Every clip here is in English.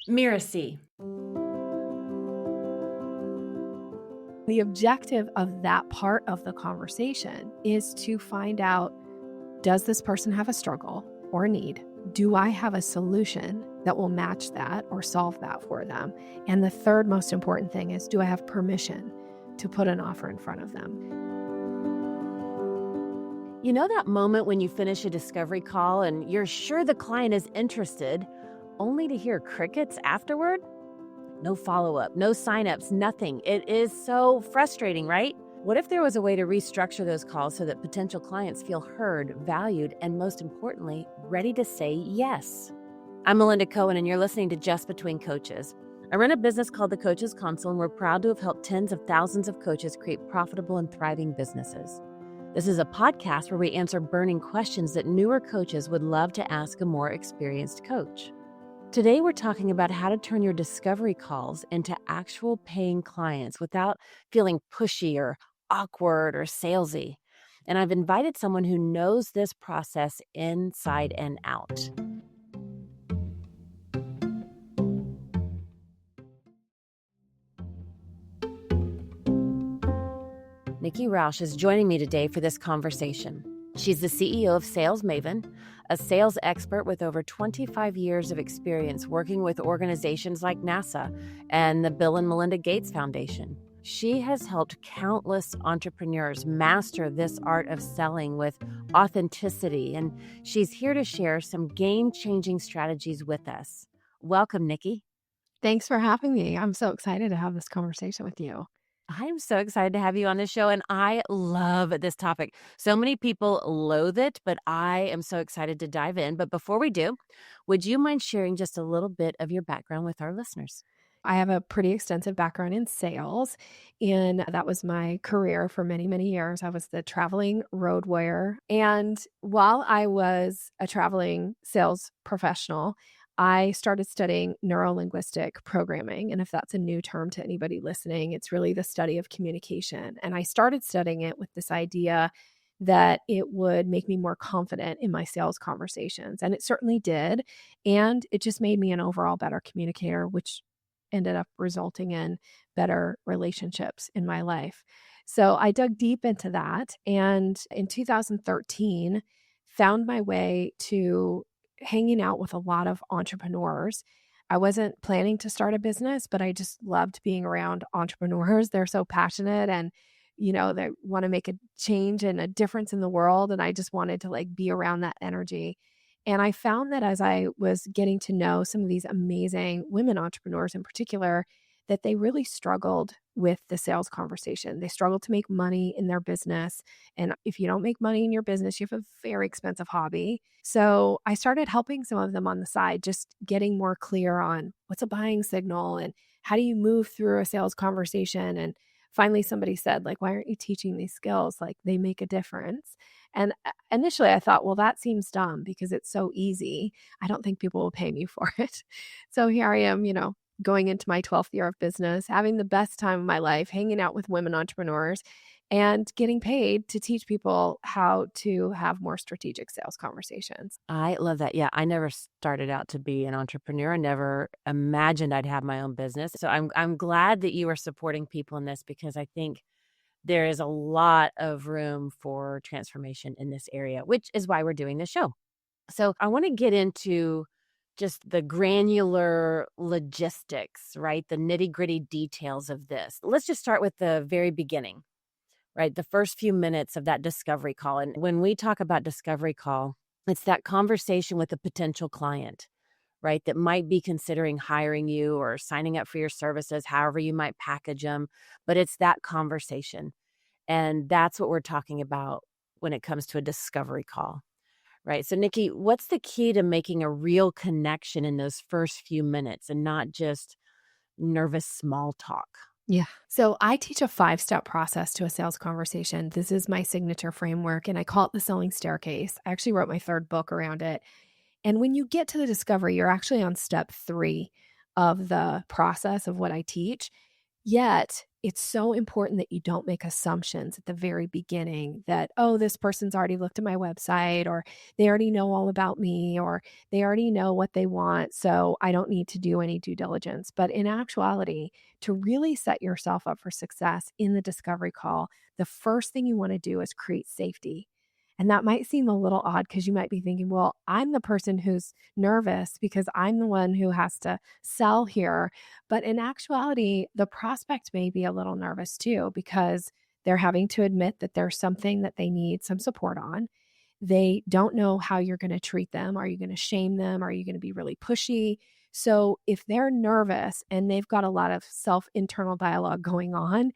Mirasee. The objective of that part of the conversation is to find out, does this person have a struggle or a need? Do I have a solution that will match that or solve that for them? And the third most important thing is, do I have permission to put an offer in front of them? You know that moment when you finish a discovery call and you're sure the client is interested, only to hear crickets afterward? No follow-up, no sign-ups, nothing. It is so frustrating, right? What if there was a way to restructure those calls so that potential clients feel heard, valued, and most importantly, ready to say yes? I'm Melinda Cohan, and you're listening to Just Between Coaches. I run a business called The Coaches Console, and we're proud to have helped tens of thousands of coaches create profitable and thriving businesses. This is a podcast where we answer burning questions that newer coaches would love to ask a more experienced coach. Today, we're talking about how to turn your discovery calls into actual paying clients without feeling pushy or awkward or salesy. And I've invited someone who knows this process inside and out. Nikki Rausch is joining me today for this conversation. She's the CEO of Sales Maven, a sales expert with over 25 years of experience working with organizations like NASA and the Bill and Melinda Gates Foundation. She has helped countless entrepreneurs master this art of selling with authenticity, and she's here to share some game-changing strategies with us. Welcome, Nikki. Thanks for having me. I'm so excited to have this conversation with you. I'm so excited to have you on the show, and I love this topic. So many people loathe it, but I am so excited to dive in. But before we do, would you mind sharing just a little bit of your background with our listeners? I have a pretty extensive background in sales, and that was my career for many, many years. I was the traveling road warrior. And while I was a traveling sales professional, I started studying neuro-linguistic programming. And if that's a new term to anybody listening, it's really the study of communication. And I started studying it with this idea that it would make me more confident in my sales conversations. And it certainly did. And it just made me an overall better communicator, which ended up resulting in better relationships in my life. So I dug deep into that. And in 2013, found my way to hanging out with a lot of entrepreneurs. I wasn't planning to start a business, but I just loved being around entrepreneurs. They're so passionate and, they want to make a change and a difference in the world. And I just wanted to be around that energy. And I found that as I was getting to know some of these amazing women entrepreneurs in particular, that they really struggled with the sales conversation. They struggled to make money in their business. And if you don't make money in your business, you have a very expensive hobby. So I started helping some of them on the side, just getting more clear on what's a buying signal and how do you move through a sales conversation. And finally, somebody said, why aren't you teaching these skills? They make a difference. And initially I thought, well, that seems dumb because it's so easy. I don't think people will pay me for it. So here I am, going into my 12th year of business, having the best time of my life, hanging out with women entrepreneurs and getting paid to teach people how to have more strategic sales conversations. I love that. Yeah, I never started out to be an entrepreneur. I never imagined I'd have my own business. So I'm glad that you are supporting people in this because I think there is a lot of room for transformation in this area, which is why we're doing this show. So I want to get into just the granular logistics, right? The nitty-gritty details of this. Let's just start with the very beginning, right? The first few minutes of that discovery call. And when we talk about discovery call, it's that conversation with a potential client, right? That might be considering hiring you or signing up for your services, however you might package them. But it's that conversation. And that's what we're talking about when it comes to a discovery call, right? So Nikki, what's the key to making a real connection in those first few minutes and not just nervous small talk? Yeah. So I teach a 5-step process to a sales conversation. This is my signature framework, and I call it the selling staircase. I actually wrote my 3rd book around it. And when you get to the discovery, you're actually on step 3 of the process of what I teach. Yet it's so important that you don't make assumptions at the very beginning that, oh, this person's already looked at my website, or they already know all about me, or they already know what they want, so I don't need to do any due diligence. But in actuality, to really set yourself up for success in the discovery call, the first thing you want to do is create safety. And that might seem a little odd because you might be thinking, well, I'm the person who's nervous because I'm the one who has to sell here. But in actuality, the prospect may be a little nervous too because they're having to admit that there's something that they need some support on. They don't know how you're going to treat them. Are you going to shame them? Are you going to be really pushy? So if they're nervous and they've got a lot of internal dialogue going on,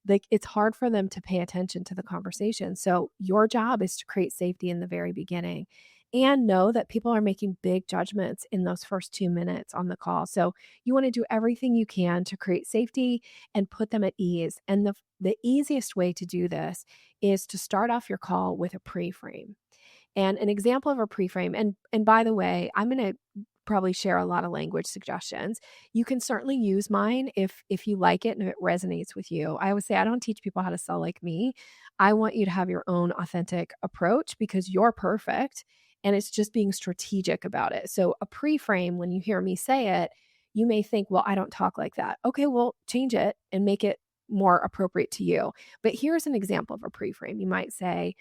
like it's hard for them to pay attention to the conversation. So your job is to create safety in the very beginning and know that people are making big judgments in those first 2 minutes on the call. So you want to do everything you can to create safety and put them at ease. And the easiest way to do this is to start off your call with a pre-frame. And an example of a pre-frame, and by the way, I'm going to probably share a lot of language suggestions. You can certainly use mine if you like it and if it resonates with you. I always say I don't teach people how to sell like me. I want you to have your own authentic approach because you're perfect and it's just being strategic about it. So a pre-frame, when you hear me say it, you may think, well, I don't talk like that. Okay, well, change it and make it more appropriate to you. But here's an example of a pre-frame. You might say,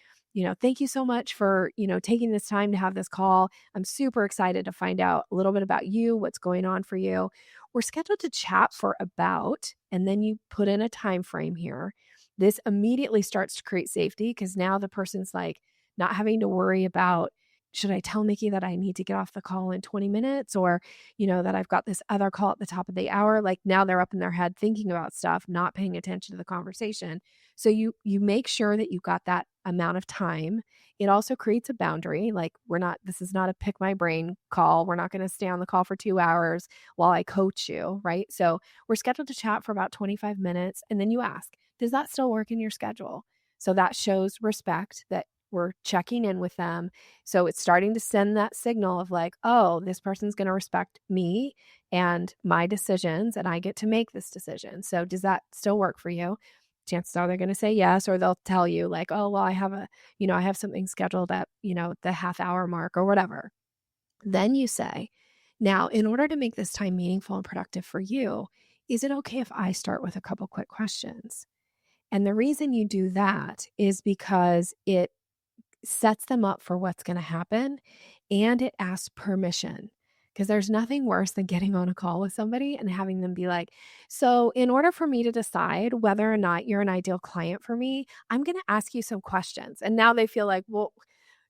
thank you so much for, taking this time to have this call. I'm super excited to find out a little bit about you, what's going on for you. We're scheduled to chat for about, and then you put in a time frame here. This immediately starts to create safety because now the person's like not having to worry about, should I tell Nikki that I need to get off the call in 20 minutes or, that I've got this other call at the top of the hour? Like now they're up in their head thinking about stuff, not paying attention to the conversation. So you make sure that you've got that amount of time. It also creates a boundary. Like this is not a pick my brain call. We're not going to stay on the call for 2 hours while I coach you, right? So we're scheduled to chat for about 25 minutes. And then you ask, does that still work in your schedule? So that shows respect that we're checking in with them. So it's starting to send that signal of like, oh, this person's going to respect me and my decisions, and I get to make this decision. So does that still work for you? Chances are they're going to say yes, or they'll tell you like, oh, well, I have something scheduled at, the half hour mark or whatever. Then you say, now, in order to make this time meaningful and productive for you, is it okay if I start with a couple quick questions? And the reason you do that is because it sets them up for what's going to happen and it asks permission. Because there's nothing worse than getting on a call with somebody and having them be like, so in order for me to decide whether or not you're an ideal client for me, I'm going to ask you some questions. And now they feel like, well,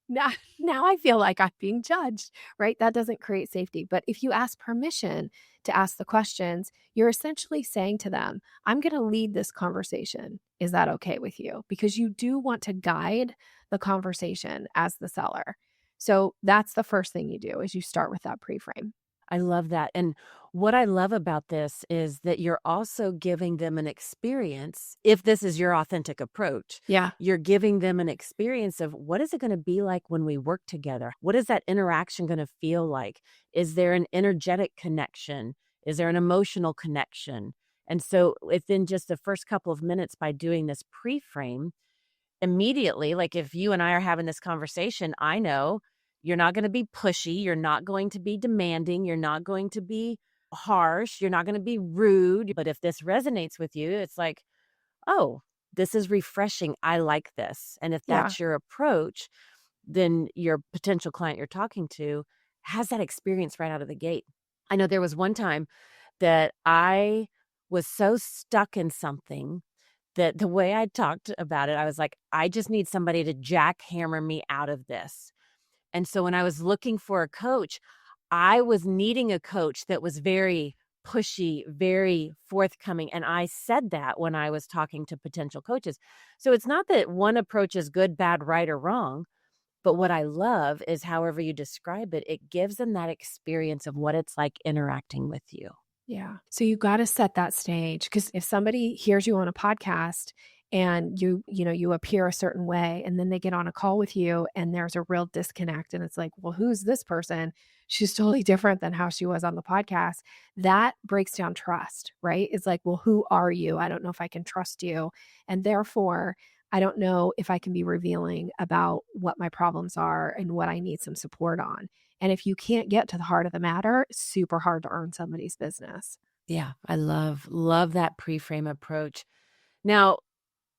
now I feel like I'm being judged, right? That doesn't create safety. But if you ask permission to ask the questions, you're essentially saying to them, I'm going to lead this conversation. Is that okay with you? Because you do want to guide the conversation as the seller. So that's the first thing you do is you start with that pre-frame. I love that. And what I love about this is that you're also giving them an experience. If this is your authentic approach, Yeah. you're giving them an experience of what is it going to be like when we work together? What is that interaction going to feel like? Is there an energetic connection? Is there an emotional connection? And so within just the first couple of minutes by doing this pre-frame, immediately, like if you and I are having this conversation, I know you're not going to be pushy. You're not going to be demanding. You're not going to be harsh. You're not going to be rude. But if this resonates with you, it's like, oh, this is refreshing. I like this. And if Yeah. that's your approach, then your potential client you're talking to has that experience right out of the gate. I know there was one time that I was so stuck in something that the way I talked about it, I was like, I just need somebody to jackhammer me out of this. And so when I was looking for a coach, I was needing a coach that was very pushy, very forthcoming. And I said that when I was talking to potential coaches. So it's not that one approach is good, bad, right, or wrong. But what I love is however you describe it, it gives them that experience of what it's like interacting with you. Yeah. So you got to set that stage because if somebody hears you on a podcast and you appear a certain way and then they get on a call with you and there's a real disconnect and it's like, well, who's this person? she's totally different than how she was on the podcast. That breaks down trust, right? It's like, well, who are you? I don't know if I can trust you. And therefore, I don't know if I can be revealing about what my problems are and what I need some support on. And if you can't get to the heart of the matter, it's super hard to earn somebody's business. Yeah, I love that pre-frame approach. Now,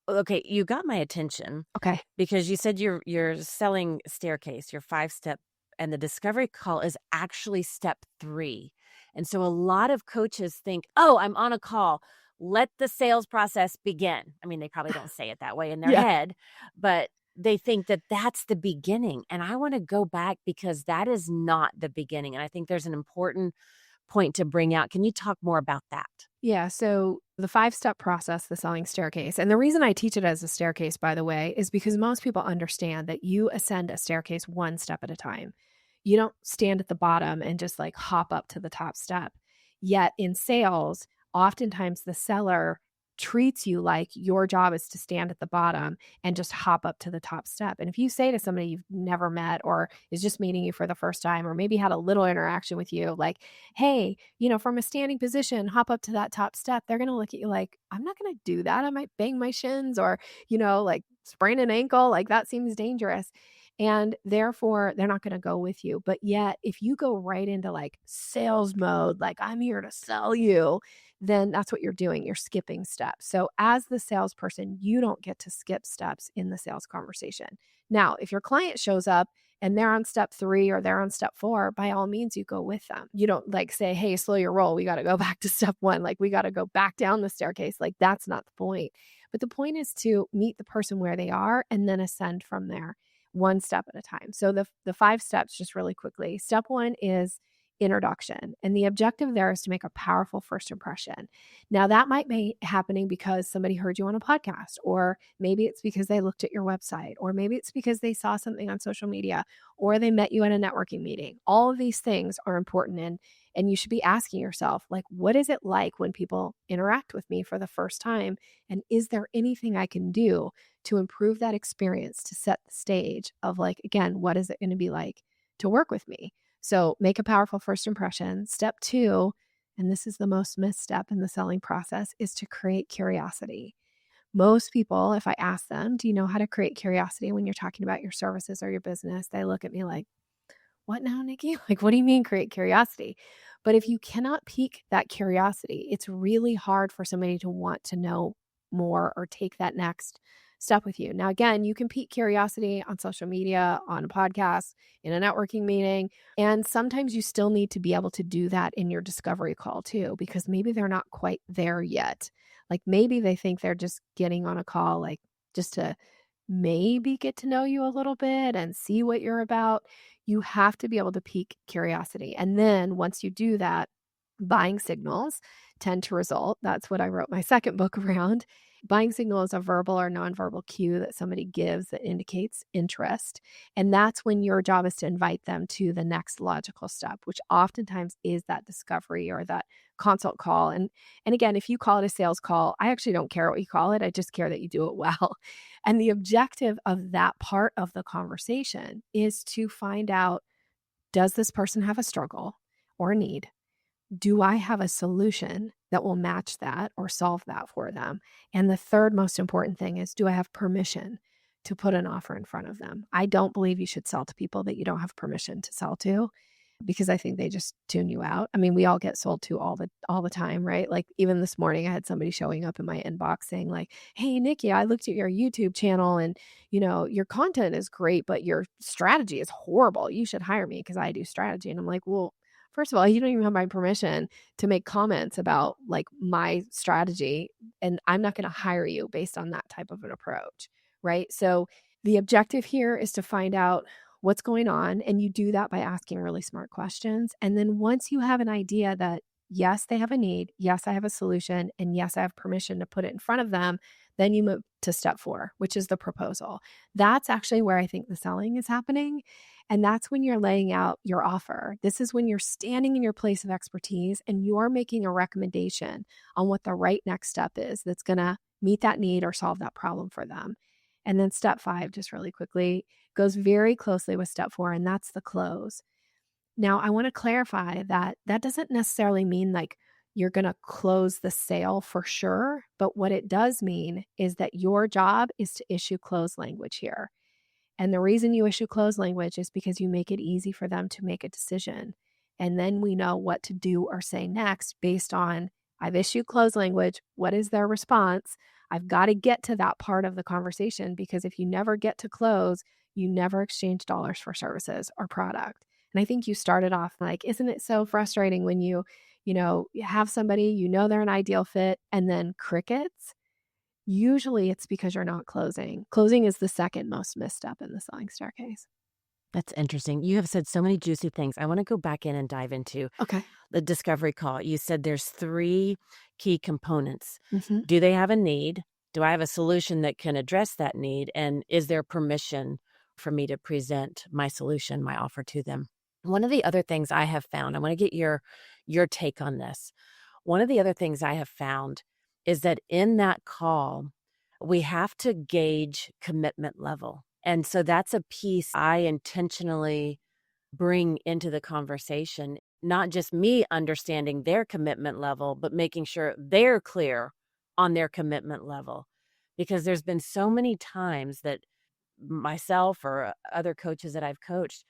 okay, you got my attention Okay. because you said you're selling staircase, your 5-step, and the discovery call is actually step 3. And so a lot of coaches think, "Oh, I'm on a call. Let the sales process begin." I mean, they probably don't say it that way in their Yeah. head, but they think that that's the beginning. And I want to go back because that is not the beginning. And I think there's an important point to bring out. Can you talk more about that? Yeah. So the 5-step process, the selling staircase, and the reason I teach it as a staircase, by the way, is because most people understand that you ascend a staircase one step at a time. You don't stand at the bottom and just like hop up to the top step. Yet in sales, oftentimes the seller treats you like your job is to stand at the bottom and just hop up to the top step. And if you say to somebody you've never met or is just meeting you for the first time or maybe had a little interaction with you, like, hey, from a standing position, hop up to that top step, they're going to look at you like, I'm not going to do that. I might bang my shins or, like sprain an ankle. Like that seems dangerous. And therefore, they're not going to go with you. But yet, if you go right into like sales mode, like I'm here to sell you, then that's what you're doing. You're skipping steps. So, as the salesperson, you don't get to skip steps in the sales conversation. Now, if your client shows up and they're on step 3 or they're on step 4, by all means, you go with them. You don't like say, hey, slow your roll. We got to go back to step 1. Like we got to go back down the staircase. Like that's not the point. But the point is to meet the person where they are and then ascend from there, one step at a time. So the 5 steps, just really quickly. Step 1 is introduction. And the objective there is to make a powerful first impression. Now, that might be happening because somebody heard you on a podcast, or maybe it's because they looked at your website, or maybe it's because they saw something on social media, or they met you at a networking meeting. All of these things are important. And you should be asking yourself, like, what is it like when people interact with me for the first time? And is there anything I can do to improve that experience, to set the stage of like, again, what is it going to be like to work with me? So make a powerful first impression. Step 2, and this is the most missed step in the selling process, is to create curiosity. Most people, if I ask them, do you know how to create curiosity when you're talking about your services or your business? They look at me like, what now, Nikki? Like, what do you mean create curiosity? But if you cannot pique that curiosity, it's really hard for somebody to want to know more or take that next step with you. Now, again, you can pique curiosity on social media, on a podcast, in a networking meeting. And sometimes you still need to be able to do that in your discovery call too, because maybe they're not quite there yet. Like maybe they think they're just getting on a call, like just to maybe get to know you a little bit and see what you're about. You have to be able to pique curiosity. And then once you do that, buying signals tend to result. That's what I wrote my second book around. Buying signal is a verbal or nonverbal cue that somebody gives that indicates interest. And that's when your job is to invite them to the next logical step, which oftentimes is that discovery or that consult call. And again, if you call it a sales call, I actually don't care what you call it. I just care that you do it well. And the objective of that part of the conversation is to find out, does this person have a struggle or a need? Do I have a solution that will match that or solve that for them? And the third most important thing is, do I have permission to put an offer in front of them? I don't believe you should sell to people that you don't have permission to sell to, because I think they just tune you out. I mean, we all get sold to all the time, right? Like even this morning I had somebody showing up in my inbox saying like, "Hey, Nikki, I looked at your YouTube channel and, your content is great, but your strategy is horrible. You should hire me because I do strategy." And I'm like, "Well, first of all, you don't even have my permission to make comments about like my strategy, and I'm not going to hire you based on that type of an approach." Right? So the objective here is to find out what's going on. And you do that by asking really smart questions. And then once you have an idea that, yes, they have a need, yes, I have a solution, and yes, I have permission to put it in front of them, then you move to step 4, which is the proposal. That's actually where I think the selling is happening. And that's when you're laying out your offer. This is when you're standing in your place of expertise and you're making a recommendation on what the right next step is that's going to meet that need or solve that problem for them. And then step 5, just really quickly, goes very closely with step 4, and that's the close. Now, I want to clarify that that doesn't necessarily mean like you're going to close the sale for sure. But what it does mean is that your job is to issue close language here. And the reason you issue close language is because you make it easy for them to make a decision. And then we know what to do or say next based on I've issued close language. What is their response? I've got to get to that part of the conversation because if you never get to close, you never exchange dollars for services or product. And I think you started off like, isn't it so frustrating when you have somebody, they're an ideal fit and then crickets? Usually it's because you're not closing. Closing is the second most misstep in the selling staircase. That's interesting. You have said so many juicy things. I want to go back in and dive into Okay. the discovery call. You said there's 3 key components. Mm-hmm. Do they have a need? Do I have a solution that can address that need? And is there permission for me to present my solution, my offer to them? One of the other things I have found, I want to get your take on this. One of the other things I have found is that in that call, we have to gauge commitment level. And so that's a piece I intentionally bring into the conversation, not just me understanding their commitment level, but making sure they're clear on their commitment level. Because there's been so many times that myself or other coaches that I've coached,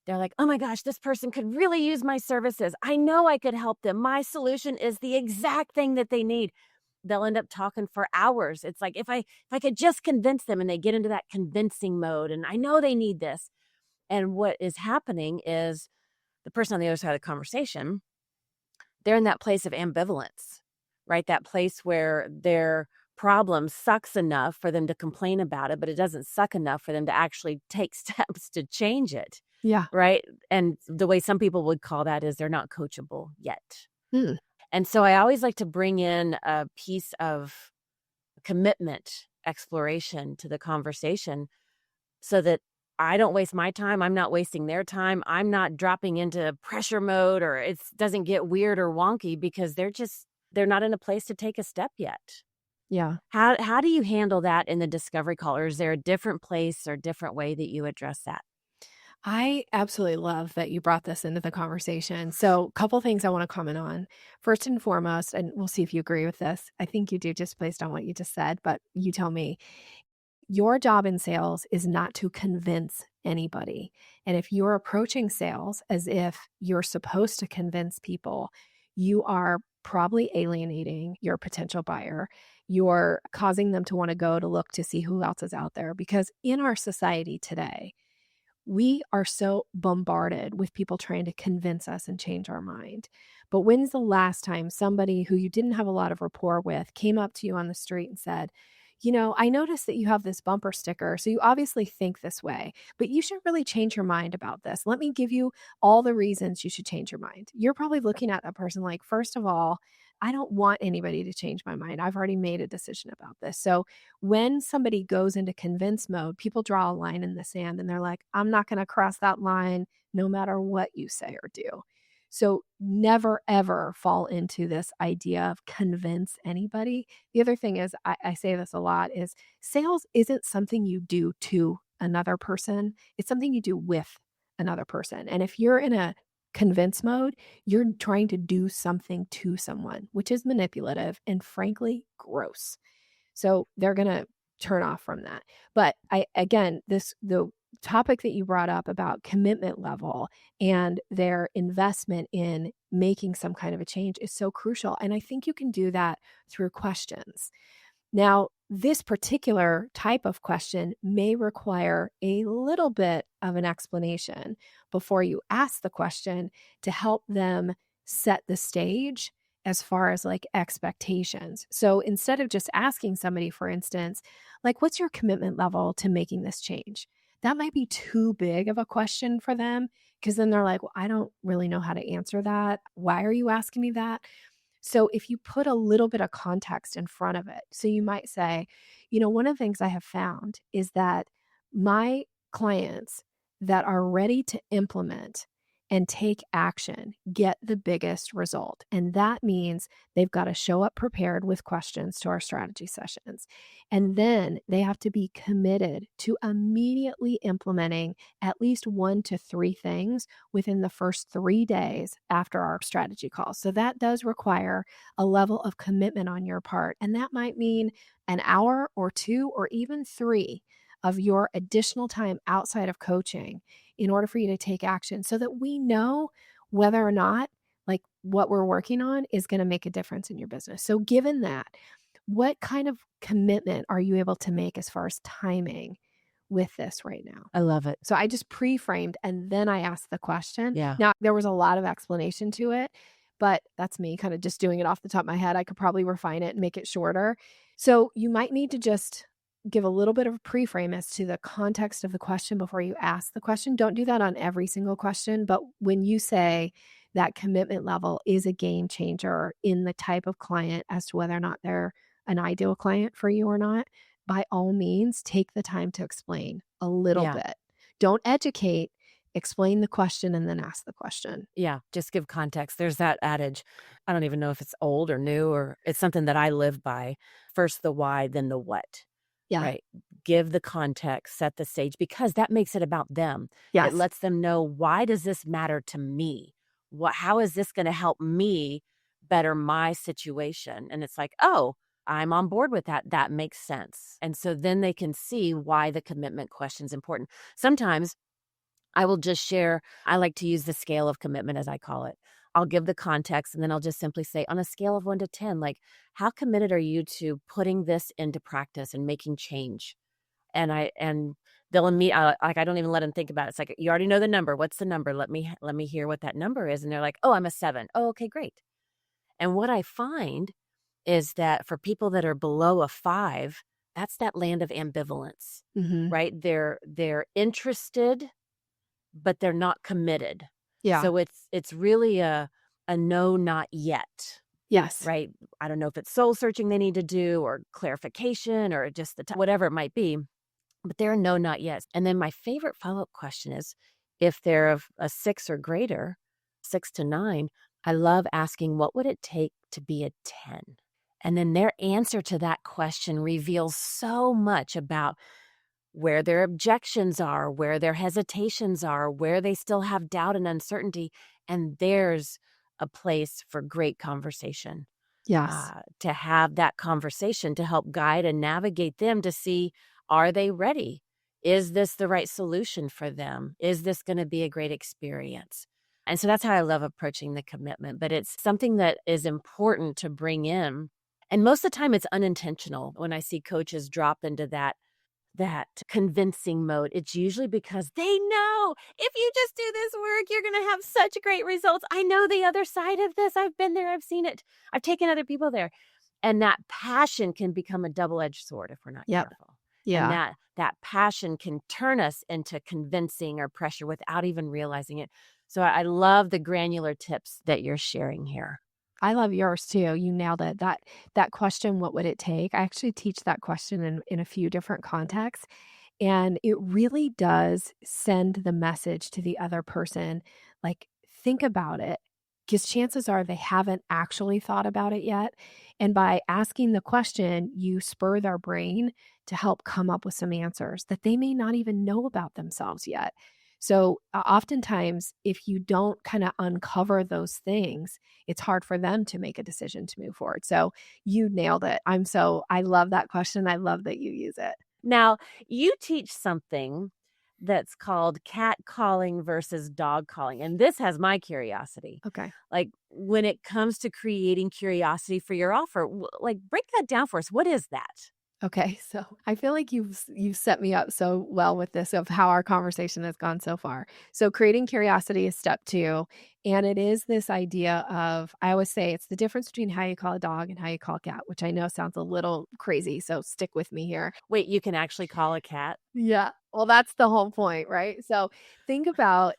they're like, oh my gosh, this person could really use my services. I know I could help them. My solution is the exact thing that they need. They'll end up talking for hours. It's like if I could just convince them, and they get into that convincing mode, and I know they need this. And what is happening is the person on the other side of the conversation, they're in that place of ambivalence, right? That place where their problem sucks enough for them to complain about it, but it doesn't suck enough for them to actually take steps to change it. Yeah. Right. And the way some people would call that is they're not coachable yet. Hmm. And so I always like to bring in a piece of commitment exploration to the conversation so that I don't waste my time. I'm not wasting their time. I'm not dropping into pressure mode or it doesn't get weird or wonky because they're not in a place to take a step yet. Yeah. How do you handle that in the discovery call? Or is there a different place or different way that you address that? I absolutely love that you brought this into the conversation. So a couple things I want to comment on. First and foremost, and we'll see if you agree with this. I think you do just based on what you just said, but you tell me. Your job in sales is not to convince anybody. And if you're approaching sales as if you're supposed to convince people, you are probably alienating your potential buyer. You're causing them to want to go to look to see who else is out there. Because in our society today, we are so bombarded with people trying to convince us and change our mind. But when's the last time somebody who you didn't have a lot of rapport with came up to you on the street and said, I noticed that you have this bumper sticker, so you obviously think this way, but you should really change your mind about this. Let me give you all the reasons you should change your mind. You're probably looking at a person like, first of all, I don't want anybody to change my mind. I've already made a decision about this. So when somebody goes into convince mode, people draw a line in the sand and they're like, I'm not going to cross that line no matter what you say or do. So never, ever fall into this idea of convince anybody. The other thing is, I say this a lot, is sales isn't something you do to another person. It's something you do with another person. And if you're in a convince mode, you're trying to do something to someone, which is manipulative and frankly gross. So they're going to turn off from that. But the topic that you brought up about commitment level and their investment in making some kind of a change is so crucial. And I think you can do that through questions. Now, this particular type of question may require a little bit of an explanation before you ask the question to help them set the stage as far as like expectations. So instead of just asking somebody, for instance, like, what's your commitment level to making this change? That might be too big of a question for them because then they're like, well, I don't really know how to answer that. Why are you asking me that? So if you put a little bit of context in front of it, so you might say, one of the things I have found is that my clients that are ready to implement and take action, get the biggest result. And that means they've got to show up prepared with questions to our strategy sessions. And then they have to be committed to immediately implementing at least 1 to 3 things within the first 3 days after our strategy call. So that does require a level of commitment on your part. And that might mean an hour or 2 or even 3 of your additional time outside of coaching in order for you to take action so that we know whether or not like what we're working on is going to make a difference in your business. So given that, what kind of commitment are you able to make as far as timing with this right now? I love it. So I just pre-framed and then I asked the question. Yeah. Now, there was a lot of explanation to it, but that's me kind of just doing it off the top of my head. I could probably refine it and make it shorter. So you might need to just give a little bit of a pre-frame as to the context of the question before you ask the question. Don't do that on every single question, but when you say that commitment level is a game changer in the type of client as to whether or not they're an ideal client for you or not, by all means, take the time to explain a little bit. Don't educate, explain the question and then ask the question. Yeah, just give context. There's that adage. I don't even know if it's old or new, or it's something that I live by. First the why, then the what. Yeah. Right. Give the context, set the stage, because that makes it about them. Yes. It lets them know, why does this matter to me? How is this going to help me better my situation? And it's like, oh, I'm on board with that. That makes sense. And so then they can see why the commitment question is important. Sometimes I will just share, I like to use the scale of commitment, as I call it. I'll give the context and then I'll just simply say, on a scale of 1 to 10, like, how committed are you to putting this into practice and making change? And they'll I don't even let them think about it. It's like, you already know the number. What's the number? Let me hear what that number is. And they're like, oh, I'm a 7. Oh, okay, great. And what I find is that for people that are below a 5, that's that land of ambivalence, right? They're interested, but they're not committed. Yeah. So it's really a no, not yet. Yes. Right. I don't know if it's soul searching they need to do or clarification or just whatever it might be, but they're a no, not yet. And then my favorite follow-up question is, if they're of a 6 or greater, 6 to 9, I love asking, what would it take to be a 10? And then their answer to that question reveals so much about where their objections are, where their hesitations are, where they still have doubt and uncertainty. And there's a place for great conversation. Yes. To have that conversation to help guide and navigate them to see, are they ready? Is this the right solution for them? Is this going to be a great experience? And so that's how I love approaching the commitment. But it's something that is important to bring in. And most of the time it's unintentional. When I see coaches drop into that convincing mode, it's usually because they know, if you just do this work, you're going to have such great results. I know the other side of this. I've been there. I've seen it. I've taken other people there. And that passion can become a double-edged sword if we're not careful. Yeah. And that passion can turn us into convincing or pressure without even realizing it. So I love the granular tips that you're sharing here. I love yours too. You nailed it. That question, what would it take? I actually teach that question in a few different contexts. And it really does send the message to the other person, like, think about it, because chances are they haven't actually thought about it yet. And by asking the question, you spur their brain to help come up with some answers that they may not even know about themselves yet. So oftentimes, if you don't kind of uncover those things, it's hard for them to make a decision to move forward. So you nailed it. I love that question. I love that you use it. Now, you teach something that's called cat calling versus dog calling. And this has my curiosity. Okay. Like, when it comes to creating curiosity for your offer, like, break that down for us. What is that? Okay, so I feel like you've set me up so well with this of how our conversation has gone so far. So creating curiosity is step 2, And it is this idea of, I always say it's the difference between how you call a dog and how you call a cat, which I know sounds a little crazy. So stick with me here. Wait, you can actually call a cat? Yeah. Well, that's the whole point, right? So think about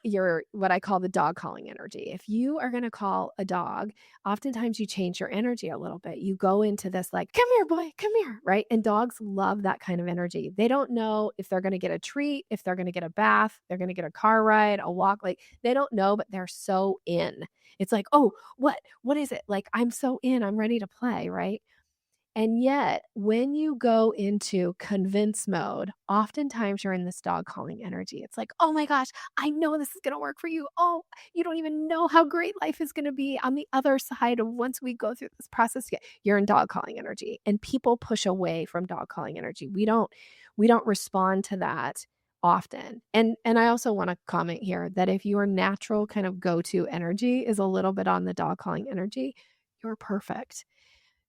what I call the dog calling energy. If you are going to call a dog, oftentimes you change your energy a little bit. You go into this like, come here, boy, come here, right? And dogs love that kind of energy. They don't know if they're going to get a treat, if they're going to get a bath, they're going to get a car ride, a walk. Like they don't know, but they're so in. It's like, oh, what is it? Like, I'm so in, I'm ready to play, right? And yet, when you go into convince mode, oftentimes you're in this dog calling energy. It's like, oh my gosh, I know this is going to work for you. Oh, you don't even know how great life is going to be on the other side of once we go through this process. You're in dog calling energy, and people push away from dog calling energy. We don't respond to that often. And I also want to comment here that if your natural kind of go-to energy is a little bit on the dog calling energy, you're perfect.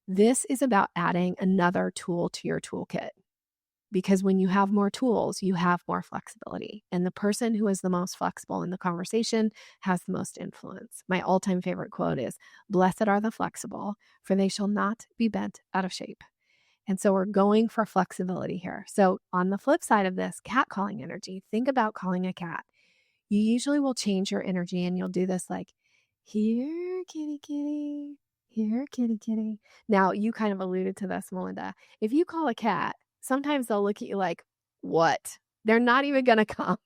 This is about adding another tool to your toolkit, because when you have more tools, you have more flexibility. And the person who is the most flexible in the conversation has the most influence. My all-time favorite quote is, "Blessed are the flexible, for they shall not be bent out of shape." And so we're going for flexibility here. So on the flip side of this, cat calling energy, think about calling a cat. You usually will change your energy and you'll do this like, here, kitty, kitty. Here, kitty, kitty. Now, you kind of alluded to this, Melinda. If you call a cat, sometimes they'll look at you like, what? They're not even going to come,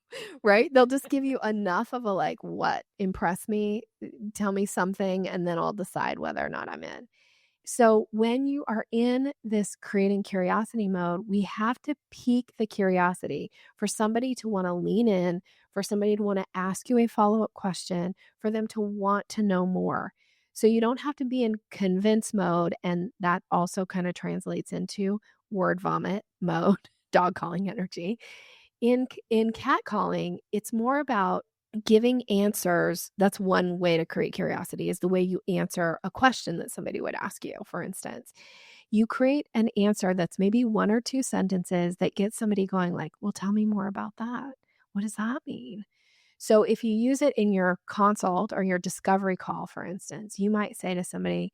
right? They'll just give you enough of a like, what? Impress me, tell me something, and then I'll decide whether or not I'm in. So when you are in this creating curiosity mode, we have to pique the curiosity for somebody to want to lean in, for somebody to want to ask you a follow-up question, for them to want to know more. So you don't have to be in convince mode, and that also kind of translates into word vomit mode, dog calling energy. In cat calling, it's more about giving answers. That's one way to create curiosity, is the way you answer a question that somebody would ask you. For instance, you create an answer that's maybe 1 or 2 sentences that gets somebody going like, well, tell me more about that. What does that mean? So if you use it in your consult or your discovery call, for instance, you might say to somebody,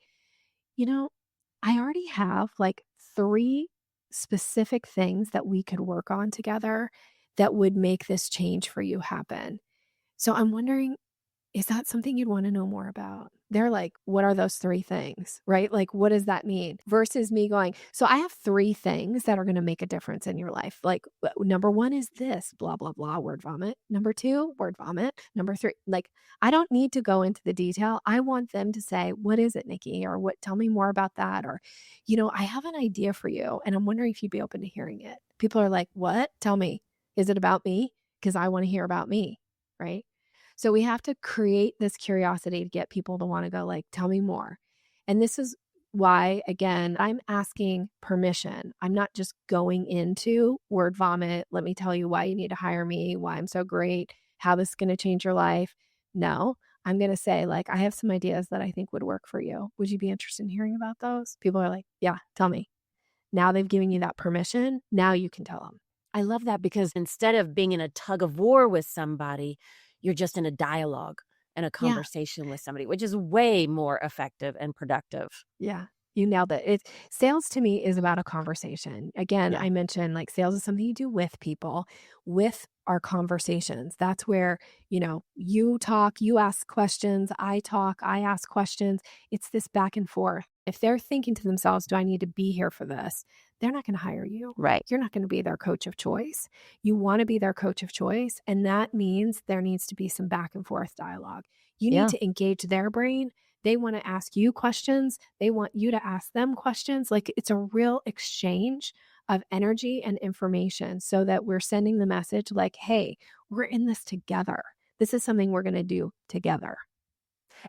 I already have like 3 specific things that we could work on together that would make this change for you happen. So I'm wondering, is that something you'd want to know more about? They're like, what are those 3 things, right? Like, what does that mean? Versus me going, so I have 3 things that are going to make a difference in your life. Like, number 1 is this, blah, blah, blah, word vomit. Number 2, word vomit. Number 3, like, I don't need to go into the detail. I want them to say, what is it, Nikki? Or tell me more about that. Or, I have an idea for you, and I'm wondering if you'd be open to hearing it. People are like, what? Tell me. Is it about me? Because I want to hear about me, right? So we have to create this curiosity to get people to want to go like, tell me more. And this is why, again, I'm asking permission. I'm not just going into word vomit. Let me tell you why you need to hire me, why I'm so great, how this is going to change your life. No, I'm going to say like, I have some ideas that I think would work for you. Would you be interested in hearing about those? People are like, yeah, tell me. Now they've given you that permission. Now you can tell them. I love that, because instead of being in a tug of war with somebody, you're just in a dialogue and a conversation with somebody, which is way more effective and productive. Yeah, you nailed it. Sales to me is about a conversation. Again, I mentioned like sales is something you do with people, with our conversations. That's where, you talk, you ask questions, I talk, I ask questions. It's this back and forth. If they're thinking to themselves, do I need to be here for this? They're not going to hire you. Right. You're not going to be their coach of choice. You want to be their coach of choice. And that means there needs to be some back and forth dialogue. You need to engage their brain. They want to ask you questions. They want you to ask them questions. Like it's a real exchange of energy and information, so that we're sending the message like, hey, we're in this together. This is something we're going to do together.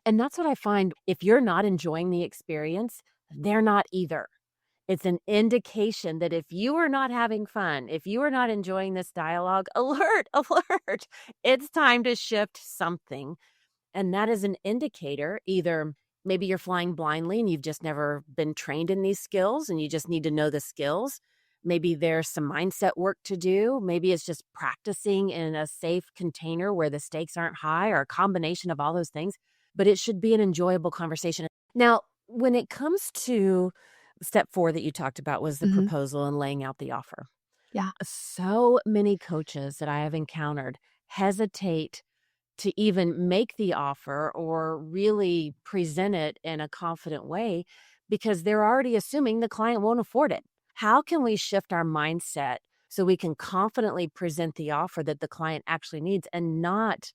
And that's what I find. If you're not enjoying the experience, they're not either. It's an indication that if you are not having fun, if you are not enjoying this dialogue, alert, it's time to shift something. And that is an indicator. Either maybe you're flying blindly and you've just never been trained in these skills and you just need to know the skills. Maybe there's some mindset work to do. Maybe it's just practicing in a safe container where the stakes aren't high, or a combination of all those things. but it should be an enjoyable conversation. Now, when it comes to step 4 that you talked about was the proposal and laying out the offer. Yeah. So many coaches that I have encountered hesitate to even make the offer or really present it in a confident way because they're already assuming the client won't afford it. How can we shift our mindset so we can confidently present the offer that the client actually needs and not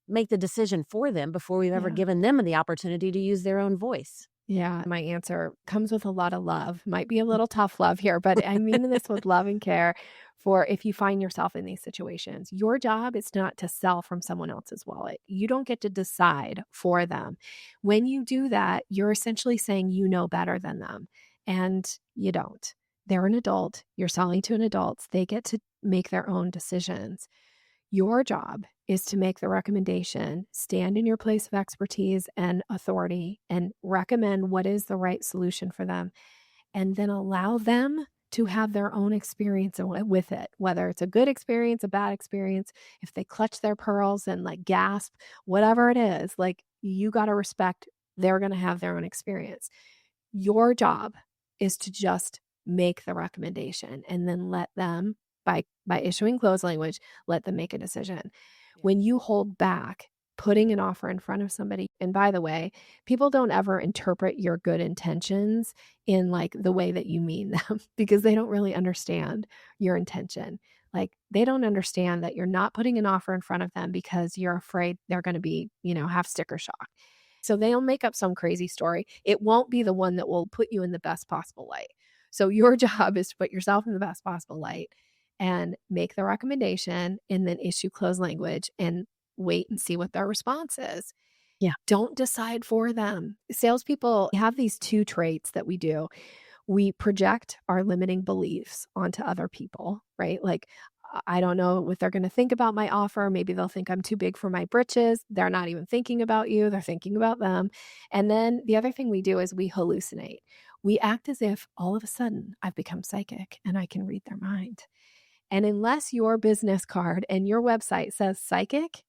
make the decision for them before we've ever given them the opportunity to use their own voice? Yeah, my answer comes with a lot of love. Might be a little tough love here, but I mean this with love and care for if you find yourself in these situations. Your job is not to sell from someone else's wallet. You don't get to decide for them. When you do that, you're essentially saying you know better than them, and you don't. They're an adult. You're selling to an adult. They get to make their own decisions. Your job is to make the recommendation, stand in your place of expertise and authority, and recommend what is the right solution for them, and then allow them to have their own experience with it, whether it's a good experience, a bad experience, if they clutch their pearls and like gasp, whatever it is, like you got to respect they're going to have their own experience. Your job is to just make the recommendation and then let them, by issuing closed language, let them make a decision. When you hold back putting an offer in front of somebody, and by the way, people don't ever interpret your good intentions in like the way that you mean them because they don't really understand your intention. Like they don't understand that you're not putting an offer in front of them because you're afraid they're going to be, have sticker shock. So they'll make up some crazy story. It won't be the one that will put you in the best possible light. So your job is to put yourself in the best possible light and make the recommendation and then issue closed language and wait and see what their response is. Yeah. Don't decide for them. Salespeople have these 2 traits that we do. We project our limiting beliefs onto other people, right? Like, I don't know what they're going to think about my offer. Maybe they'll think I'm too big for my britches. They're not even thinking about you. They're thinking about them. And then the other thing we do is we hallucinate. We act as if all of a sudden I've become psychic and I can read their mind. And unless your business card and your website says psychic,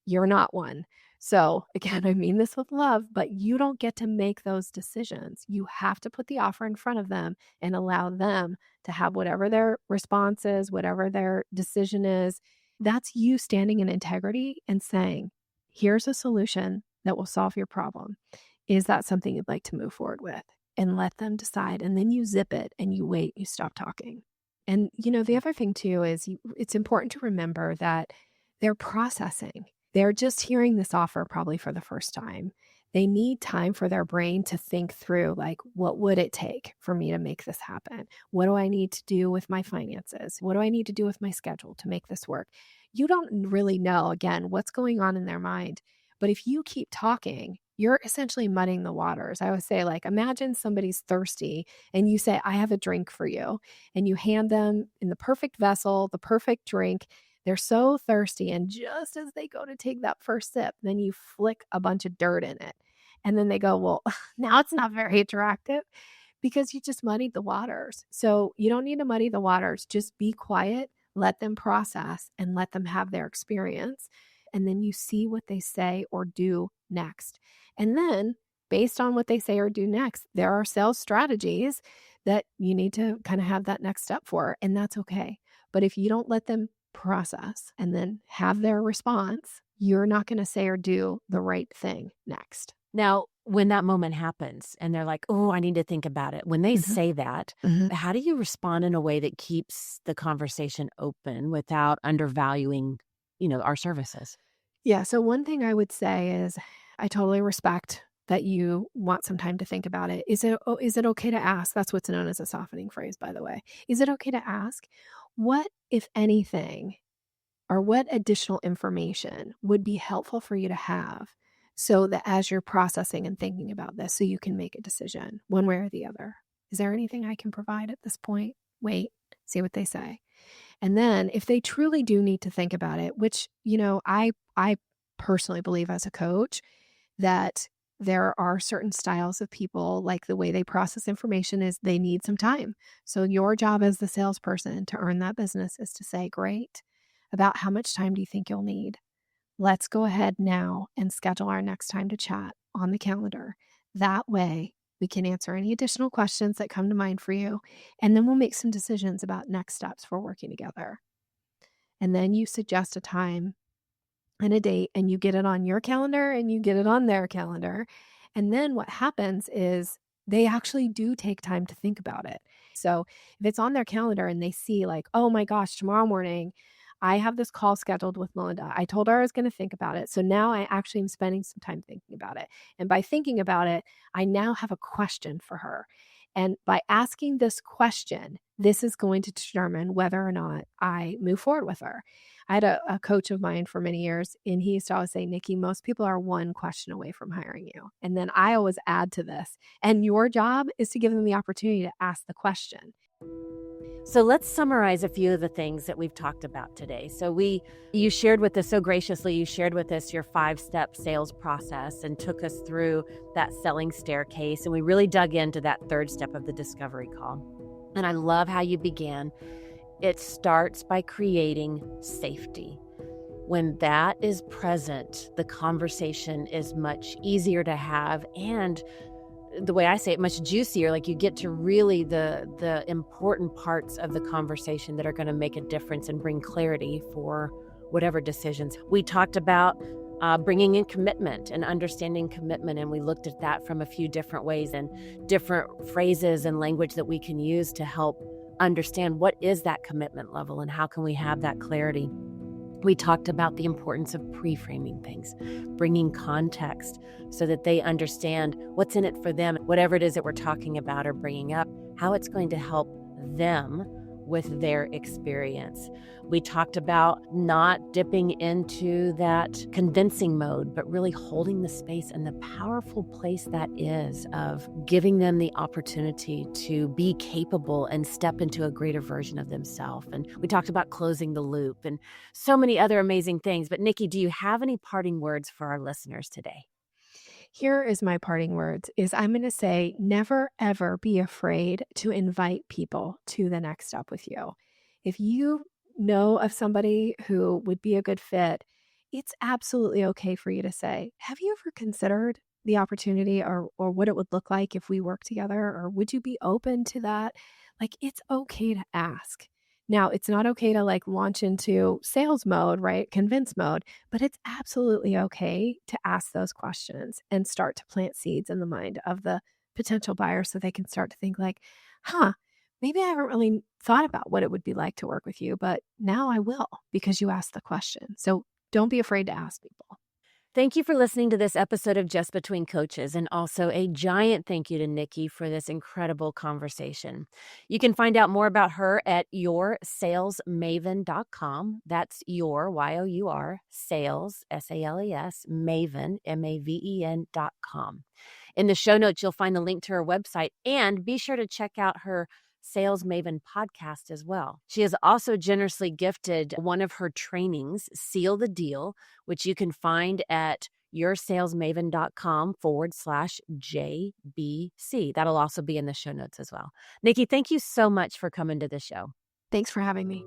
you're not one. So again, I mean this with love, but you don't get to make those decisions. You have to put the offer in front of them and allow them to have whatever their response is, whatever their decision is. That's you standing in integrity and saying, here's a solution that will solve your problem. Is that something you'd like to move forward with? And let them decide. And then you zip it and you wait, you stop talking. And, the other thing too is it's important to remember that they're processing. They're just hearing this offer probably for the first time. They need time for their brain to think through, like, what would it take for me to make this happen? What do I need to do with my finances? What do I need to do with my schedule to make this work? You don't really know, again, what's going on in their mind. But if you keep talking, you're essentially muddying the waters. I always say, like, imagine somebody's thirsty and you say, I have a drink for you. And you hand them in the perfect vessel, the perfect drink. They're so thirsty. And just as they go to take that first sip, then you flick a bunch of dirt in it. And then they go, well, now it's not very attractive because you just muddied the waters. So you don't need to muddy the waters. Just be quiet, let them process and let them have their experience. And then you see what they say or do next. And then based on what they say or do next, there are sales strategies that you need to kind of have that next step for, and that's okay. But if you don't let them process and then have their response, you're not going to say or do the right thing next. Now, when that moment happens and they're like, oh, I need to think about it. When they say that, how do you respond in a way that keeps the conversation open without undervaluing, our services? Yeah. So one thing I would say is I totally respect that you want some time to think about it. Is it okay to ask? That's what's known as a softening phrase, by the way. Is it okay to ask what, if anything, or what additional information would be helpful for you to have so that as you're processing and thinking about this, so you can make a decision one way or the other? Is there anything I can provide at this point? Wait, see what they say. And then if they truly do need to think about it, which, I personally believe as a coach that there are certain styles of people, like the way they process information is they need some time. So your job as the salesperson to earn that business is to say, great, about how much time do you think you'll need? let's go ahead now and schedule our next time to chat on the calendar. That way, we can answer any additional questions that come to mind for you, and then we'll make some decisions about next steps for working together. And then you suggest a time and a date, and you get it on your calendar and you get it on their calendar. And then what happens is they actually do take time to think about it. So if it's on their calendar and they see, like, oh my gosh, tomorrow morning, I have this call scheduled with Melinda. I told her I was going to think about it. So now I actually am spending some time thinking about it. And by thinking about it, I now have a question for her. And by asking this question, this is going to determine whether or not I move forward with her. I had a coach of mine for many years, and he used to always say, Nikki, most people are one question away from hiring you. And then I always add to this, and your job is to give them the opportunity to ask the question. So let's summarize a few of the things that we've talked about today. So you shared with us so graciously, you shared with us your 5-step sales process and took us through that selling staircase. And we really dug into that 3rd step of the discovery call. And I love how you began. It starts by creating safety. When that is present, the conversation is much easier to have, and the way I say it, much juicier. Like, you get to really the important parts of the conversation that are going to make a difference and bring clarity for whatever decisions. We talked about bringing in commitment and understanding commitment, and we looked at that from a few different ways and different phrases and language that we can use to help understand what is that commitment level and how can we have that clarity. We talked about the importance of pre-framing things, bringing context so that they understand what's in it for them, whatever it is that we're talking about or bringing up, how it's going to help them with their experience. We talked about not dipping into that convincing mode, but really holding the space and the powerful place that is of giving them the opportunity to be capable and step into a greater version of themselves. And we talked about closing the loop and so many other amazing things. But Nikki, do you have any parting words for our listeners today? Here is my parting words is I'm going to say, never, ever be afraid to invite people to the next step with you. If you know of somebody who would be a good fit, it's absolutely okay for you to say, have you ever considered the opportunity or what it would look like if we work together? Or would you be open to that? Like, it's okay to ask. Now, it's not okay to like launch into sales mode, right? Convince mode, but it's absolutely okay to ask those questions and start to plant seeds in the mind of the potential buyer so they can start to think like, maybe I haven't really thought about what it would be like to work with you, but now I will because you asked the question. So don't be afraid to ask people. Thank you for listening to this episode of Just Between Coaches, and also a giant thank you to Nikki for this incredible conversation. You can find out more about her at yoursalesmaven.com. That's your, Y-O-U-R, sales, S-A-L-E-S, Maven, M-A-V-E-N.com. In the show notes, you'll find the link to her website, and be sure to check out her Sales Maven podcast as well. She has also generously gifted one of her trainings, Seal the Deal, which you can find at yoursalesmaven.com/JBC. That'll also be in the show notes as well. Nikki, thank you so much for coming to the show. Thanks for having me.